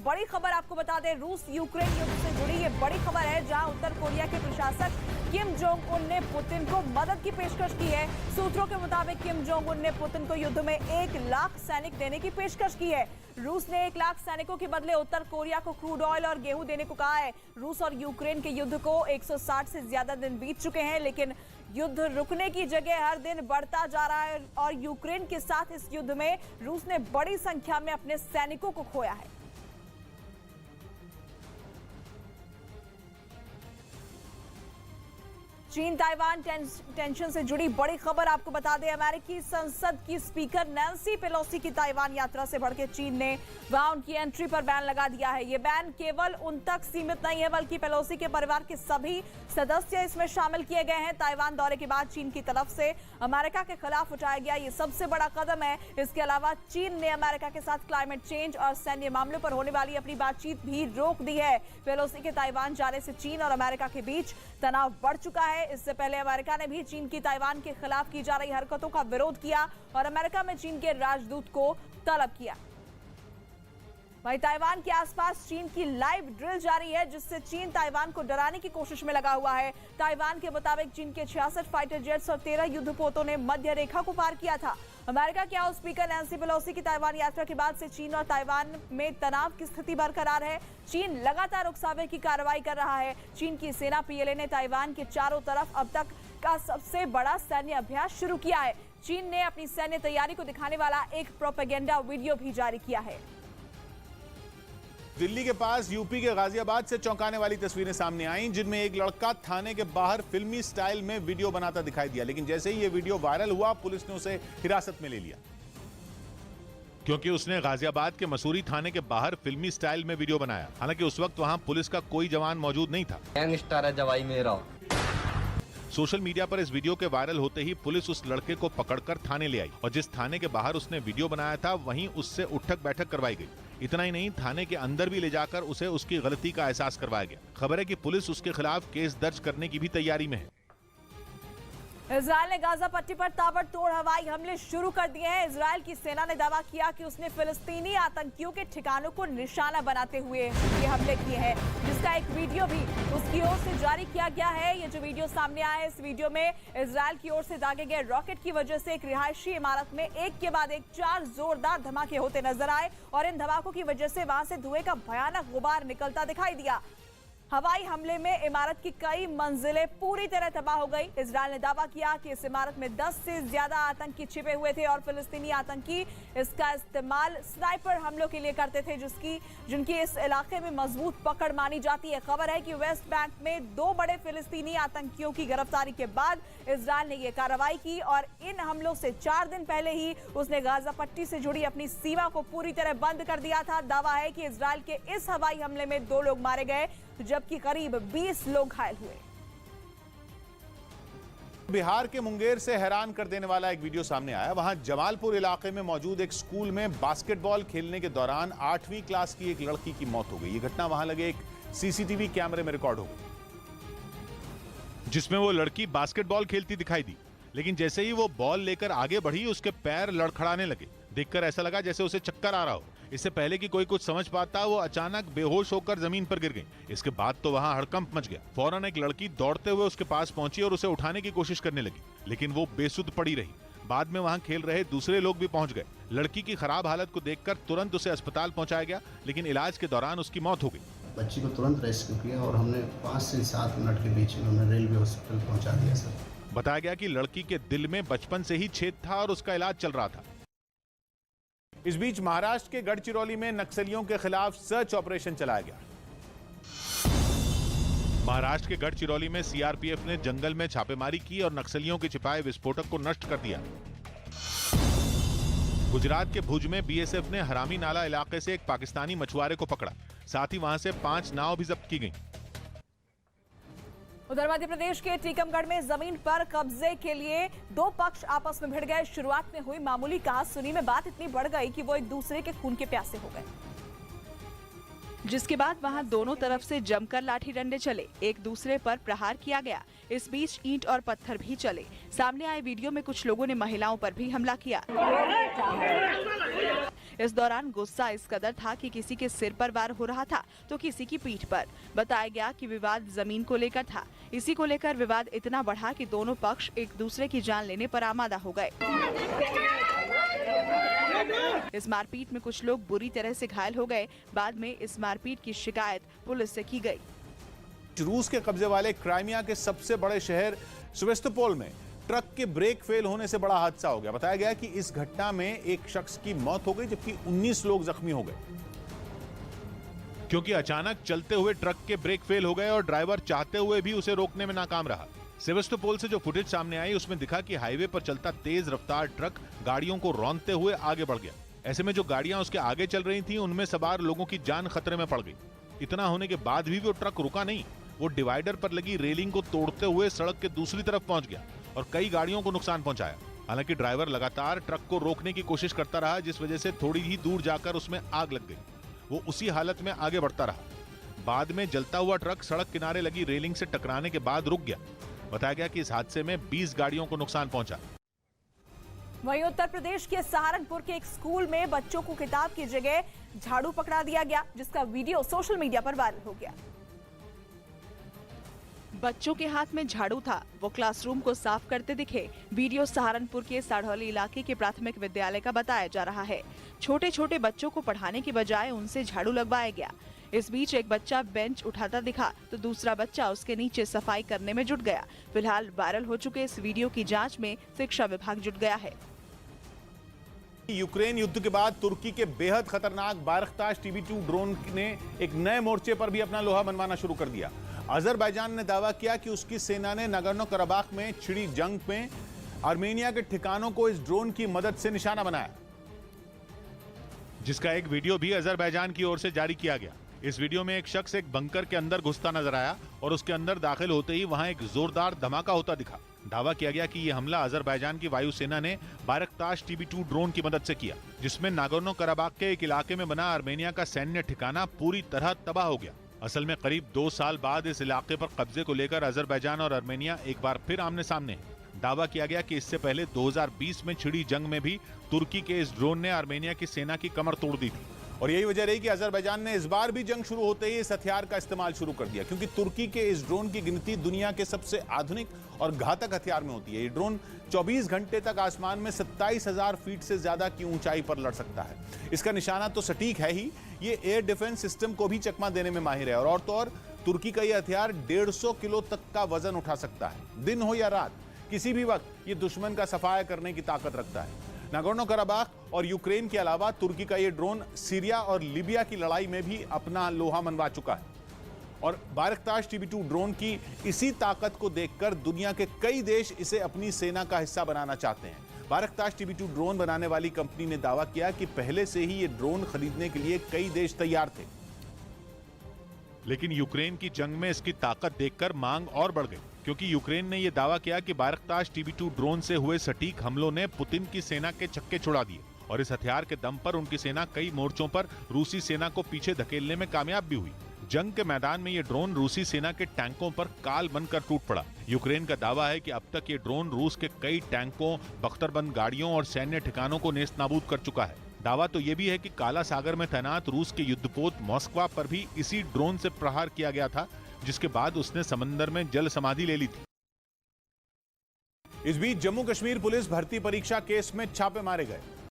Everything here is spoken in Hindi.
बड़ी खबर आपको बता दें, रूस यूक्रेन युद्ध से जुड़ी ये बड़ी खबर है, जहां उत्तर कोरिया के प्रशासक किम जोंग उन ने पुतिन को मदद की पेशकश की है। सूत्रों के मुताबिक किम जोंग उन ने पुतिन को युद्ध में 1 लाख सैनिक देने की पेशकश की है। रूस ने 1 लाख सैनिकों के बदले उत्तर कोरिया को क्रूड ऑयल और गेहूं देने को कहा है। रूस और यूक्रेन के युद्ध को 160 से ज्यादा दिन बीत चुके हैं, लेकिन युद्ध रुकने की जगह हर दिन बढ़ता जा रहा है और यूक्रेन के साथ इस युद्ध में रूस ने बड़ी संख्या में अपने सैनिकों को खोया है। चीन ताइवान टेंशन से जुड़ी बड़ी खबर आपको बता दें, अमेरिकी संसद की स्पीकर नैंसी पेलोसी की ताइवान यात्रा से भड़के चीन ने वहां उनकी एंट्री पर बैन लगा दिया है। ये बैन केवल उन तक सीमित नहीं है, बल्कि पेलोसी के परिवार के सभी सदस्य इसमें शामिल किए गए हैं। ताइवान दौरे के बाद चीन की तरफ से अमेरिका के खिलाफ उठाया गया ये सबसे बड़ा कदम है। इसके अलावा चीन ने अमेरिका के साथ क्लाइमेट चेंज और सैन्य मामलों पर होने वाली अपनी बातचीत भी रोक दी है। पेलोसी के ताइवान जाने से चीन और अमेरिका के बीच तनाव बढ़ चुका है। इससे पहले अमेरिका ने भी चीन की ताइवान के खिलाफ की जा रही हरकतों का विरोध किया और अमेरिका में चीन के राजदूत को तलब किया। वहीं ताइवान के आसपास चीन की लाइव ड्रिल जारी है, जिससे चीन ताइवान को डराने की कोशिश में लगा हुआ है। ताइवान के मुताबिक चीन के 66 फाइटर जेट्स और 13 युद्धपोतों ने मध्य रेखा को पार किया था। अमेरिका के हाउस स्पीकर नैंसी पेलोसी की ताइवान यात्रा के बाद से चीन और ताइवान में तनाव की स्थिति बरकरार है। चीन लगातार उकसावे की कार्रवाई कर रहा है। चीन की सेना पीएलए ने ताइवान के चारों तरफ अब तक का सबसे बड़ा सैन्य अभ्यास शुरू किया है। चीन ने अपनी सैन्य तैयारी को दिखाने वाला एक प्रोपेगेंडा वीडियो भी जारी किया है। दिल्ली के पास यूपी के गाजियाबाद से चौंकाने वाली तस्वीरें सामने आईं, जिनमें एक लड़का थाने के बाहर फिल्मी स्टाइल में वीडियो बनाता दिखाई दिया। लेकिन जैसे ही यह वीडियो वायरल हुआ, पुलिस ने उसे हिरासत में ले लिया, क्योंकि उसने गाजियाबाद के मसूरी थाने के बाहर फिल्मी स्टाइल में वीडियो बनाया। हालांकि उस वक्त वहां पुलिस का कोई जवान मौजूद नहीं था। गैंगस्टर है जवाई मेरा। सोशल मीडिया पर इस वीडियो के वायरल होते ही पुलिस उस लड़के को पकड़कर थाने ले आई और जिस थाने के बाहर उसने वीडियो बनाया था, वहीं उससे उठक बैठक करवाई गई। इतना ही नहीं, थाने के अंदर भी ले जाकर उसे उसकी गलती का एहसास करवाया गया। खबर है कि पुलिस उसके खिलाफ केस दर्ज करने की भी तैयारी में है। इजरायल ने गाजा पट्टी पर ताबड़तोड़ हवाई हमले शुरू कर दिए हैं। इजरायल की सेना ने दावा किया कि उसने फिलिस्तीनी आतंकियों के ठिकानों को निशाना बनाते हुए ये हमले किए हैं, जिसका एक वीडियो भी उसकी ओर से जारी किया गया है। ये जो वीडियो सामने आया है, इस वीडियो में इजरायल की ओर से दागे गए रॉकेट की वजह से एक रिहायशी इमारत में एक के बाद एक 4 जोरदार धमाके होते नजर आए और इन धमाकों की वजह से वहां से धुएं का भयानक गुबार निकलता दिखाई दिया। हवाई हमले में इमारत की कई मंजिलें पूरी तरह तबाह हो गई। इजरायल ने दावा किया कि इस इमारत में 10 से ज्यादा आतंकी छिपे हुए थे और फिलिस्तीनी आतंकी इसका इस्तेमाल स्नाइपर हमलों के लिए करते थे, जिनकी इस इलाके में मजबूत पकड़ मानी जाती है। खबर है कि वेस्ट बैंक में 2 बड़े फिलिस्तीनी आतंकियों की गिरफ्तारी के बाद इजरायल ने यह कार्रवाई की और इन हमलों से 4 दिन पहले ही उसने गाजा पट्टी से जुड़ी अपनी सीमा को पूरी तरह बंद कर दिया था। दावा है कि इजरायल के इस हवाई हमले में 2 लोग मारे गए, जबकि करीब 20 लोग घायल हुए। बिहार के मुंगेर से हैरान कर देने वाला एक वीडियो सामने आया। वहां जमालपुर इलाके में मौजूद एक स्कूल में बास्केटबॉल खेलने के दौरान 8वीं क्लास की एक लड़की की मौत हो गई। यह घटना वहां लगे एक सीसीटीवी कैमरे में रिकॉर्ड हो गई, जिसमें वो लड़की बास्केटबॉल खेलती दिखाई दी। लेकिन जैसे ही वो बॉल लेकर आगे बढ़ी, उसके पैर लड़खड़ाने लगे। देखकर ऐसा लगा जैसे उसे चक्कर आ रहा हो। इससे पहले कि कोई कुछ समझ पाता, वो अचानक बेहोश होकर जमीन पर गिर गई। इसके बाद तो वहां हड़कंप मच गया। फौरन एक लड़की दौड़ते हुए उसके पास पहुंची और उसे उठाने की कोशिश करने लगी, लेकिन वो बेसुध पड़ी रही। बाद में वहां खेल रहे दूसरे लोग भी पहुंच गए। लड़की की खराब हालत को देखकर तुरंत उसे अस्पताल पहुंचाया गया, लेकिन इलाज के दौरान उसकी मौत हो गई। बच्ची को तुरंत रेस्क्यू किया और हमने 5 से 7 मिनट के बीच में उन्हें रेलवे हॉस्पिटल पहुंचा दिया। सर, बताया गया कि लड़की के दिल में बचपन से ही छेद था और उसका इलाज चल रहा था। इस बीच महाराष्ट्र के गढ़चिरौली में नक्सलियों के खिलाफ सर्च ऑपरेशन चलाया गया। महाराष्ट्र के गढ़चिरौली में सीआरपीएफ ने जंगल में छापेमारी की और नक्सलियों के छिपाए विस्फोटक को नष्ट कर दिया। गुजरात के भुज में बीएसएफ ने हरामी नाला इलाके से एक पाकिस्तानी मछुआरे को पकड़ा। साथ ही वहां से 5 नाव भी जब्त की गई। उधर मध्य प्रदेश के टीकमगढ़ में जमीन पर कब्जे के लिए 2 पक्ष आपस में भिड़ गए। शुरुआत में हुई मामूली कहासुनी में बात इतनी बढ़ गई कि वो एक दूसरे के खून के प्यासे हो गए। जिसके बाद वहां दोनों तरफ से जमकर लाठी डंडे चले, एक दूसरे पर प्रहार किया गया। इस बीच ईंट और पत्थर भी चले। सामने आए वीडियो में कुछ लोगों ने महिलाओं पर भी हमला किया। इस दौरान गुस्सा इस कदर था कि किसी के सिर पर वार हो रहा था तो किसी की पीठ पर। बताया गया कि विवाद जमीन को लेकर था। इसी को लेकर विवाद इतना बढ़ा कि दोनों पक्ष एक दूसरे की जान लेने पर आमादा हो गए। इस मारपीट में कुछ लोग बुरी तरह से घायल हो गए। बाद में इस मारपीट की शिकायत पुलिस से की गई। रूस के कब्जे वाले क्राइमिया के सबसे बड़े शहर सेवास्तोपोल में ट्रक के ब्रेक फेल होने से बड़ा हादसा हो गया। बताया गया कि इस घटना में एक शख्स की मौत हो गई जबकि 19 लोग जख्मी हो गए, क्योंकि अचानक चलते हुए ट्रक के ब्रेक फेल हो गए और ड्राइवर चाहते हुए भी उसे रोकने में नाकाम रहा। सेवास्तोपोल से जो फुटेज सामने आई उसमें दिखा कि हाईवे पर चलता तेज रफ्तार ट्रक गाड़ियों को रौंदते हुए आगे बढ़ गया। ऐसे में जो गाड़ियां उसके आगे चल रही थीं, उनमें सवार लोगों की जान खतरे में पड़ गई। इतना होने के बाद भी वो ट्रक रुका नहीं। वो डिवाइडर पर लगी रेलिंग को तोड़ते हुए सड़क के दूसरी तरफ पहुंच गया और कई गाड़ियों को नुकसान पहुंचाया। हालांकि ड्राइवर लगातार ट्रक को रोकने की कोशिश करता रहा, जिस वजह से थोड़ी ही दूर जाकर उसमें आग लग गई। वो उसी हालत में आगे बढ़ता रहा। बाद में जलता हुआ ट्रक सड़क किनारे लगी रेलिंग से टकराने के बाद रुक गया। बताया गया कि इस हादसे में 20 गाड़ियों को नुकसान पहुंचा। वहीं उत्तर प्रदेश के सहारनपुर के एक स्कूल में बच्चों को किताब की जगह झाड़ू पकड़ा दिया गया, जिसका वीडियो सोशल मीडिया पर वायरल हो गया। बच्चों के हाथ में झाड़ू था, वो क्लासरूम को साफ करते दिखे। वीडियो सहारनपुर के साढ़ौली इलाके के प्राथमिक विद्यालय का बताया जा रहा है। छोटे छोटे बच्चों को पढ़ाने की बजाय उनसे झाड़ू लगवाया गया। इस बीच एक बच्चा बेंच उठाता दिखा तो दूसरा बच्चा उसके नीचे सफाई करने में जुट गया। फिलहाल वायरल हो चुके इस वीडियो की जांच में शिक्षा विभाग जुट गया है। यूक्रेन युद्ध के बाद तुर्की के बेहद खतरनाक बायरख्तार TB2 ड्रोन ने एक नए मोर्चे पर भी अपना लोहा मनवाना शुरू कर दिया। अजरबैजान ने दावा किया कि उसकी सेना ने नागोर्नो कराबाख में छिड़ी जंग में आर्मेनिया के ठिकानों को इस ड्रोन की मदद से निशाना बनाया, जिसका एक वीडियो भी अजरबैजान की ओर से जारी किया गया। इस वीडियो में एक शख्स एक बंकर के अंदर घुसता नजर आया और उसके अंदर दाखिल होते ही वहां एक जोरदार धमाका होता दिखा। दावा किया गया कि यह हमला अजरबैजान की वायुसेना ने बायरख्तार TB2 ड्रोन की मदद से किया, जिसमें नागोर्नो कराबाख के एक इलाके में बना आर्मेनिया का सैन्य ठिकाना पूरी तरह तबाह हो गया। असल में करीब 2 साल बाद इस इलाके पर कब्जे को लेकर अजरबैजान और आर्मेनिया एक बार फिर आमने सामने हैं। दावा किया गया कि इससे पहले 2020 में छिड़ी जंग में भी तुर्की के इस ड्रोन ने आर्मेनिया की सेना की कमर तोड़ दी थी और यही वजह रही कि अजरबैजान ने इस बार भी जंग शुरू होते ही इस हथियार का इस्तेमाल शुरू कर दिया, क्योंकि तुर्की के इस ड्रोन की गिनती दुनिया के सबसे आधुनिक और घातक हथियार में होती है। ये ड्रोन 24 घंटे तक आसमान में 27,000 फीट से ज्यादा की ऊंचाई पर लड़ सकता है। इसका निशाना तो सटीक है ही, ये एयर डिफेंस सिस्टम को भी चकमा देने में माहिर है और तो और तुर्की का यह हथियार 150 किलो तक का वजन उठा सकता है। दिन हो या रात, किसी भी वक्त ये दुश्मन का सफाया करने की ताकत रखता है। नागोर्नो कराबाख और यूक्रेन के अलावा तुर्की का ये ड्रोन सीरिया और लीबिया की लड़ाई में भी अपना लोहा मनवा चुका है और बायरख्तार TB2 ड्रोन की इसी ताकत को देखकर दुनिया के कई देश इसे अपनी सेना का हिस्सा बनाना चाहते हैं। बायरख्तार TB2 ड्रोन बनाने वाली कंपनी ने दावा किया कि पहले से ही ये ड्रोन खरीदने के लिए कई देश तैयार थे, लेकिन यूक्रेन की जंग में इसकी ताकत देखकर मांग और बढ़ गई, क्योंकि यूक्रेन ने यह दावा किया कि बायरख्तार TB2 ड्रोन से हुए सटीक हमलों ने पुतिन की सेना के छक्के छुड़ा दिए और इस हथियार के दम पर उनकी सेना कई मोर्चों पर रूसी सेना को पीछे धकेलने में कामयाब भी हुई। जंग के मैदान में ये ड्रोन रूसी सेना के टैंकों पर काल बनकर टूट पड़ा। यूक्रेन का दावा है कि अब तक ये ड्रोन रूस के कई टैंकों, बख्तरबंद गाड़ियों और सैन्य ठिकानों को नेस्तनाबूद कर चुका है। दावा तो ये भी है कि काला सागर में तैनात रूस के युद्धपोत मॉस्कवा पर भी इसी ड्रोन से प्रहार किया गया था, जिसके बाद उसने समंदर में जल समाधि ले ली थी। इस बीच जम्मू कश्मीर पुलिस भर्ती परीक्षा केस में छापे मारे गए।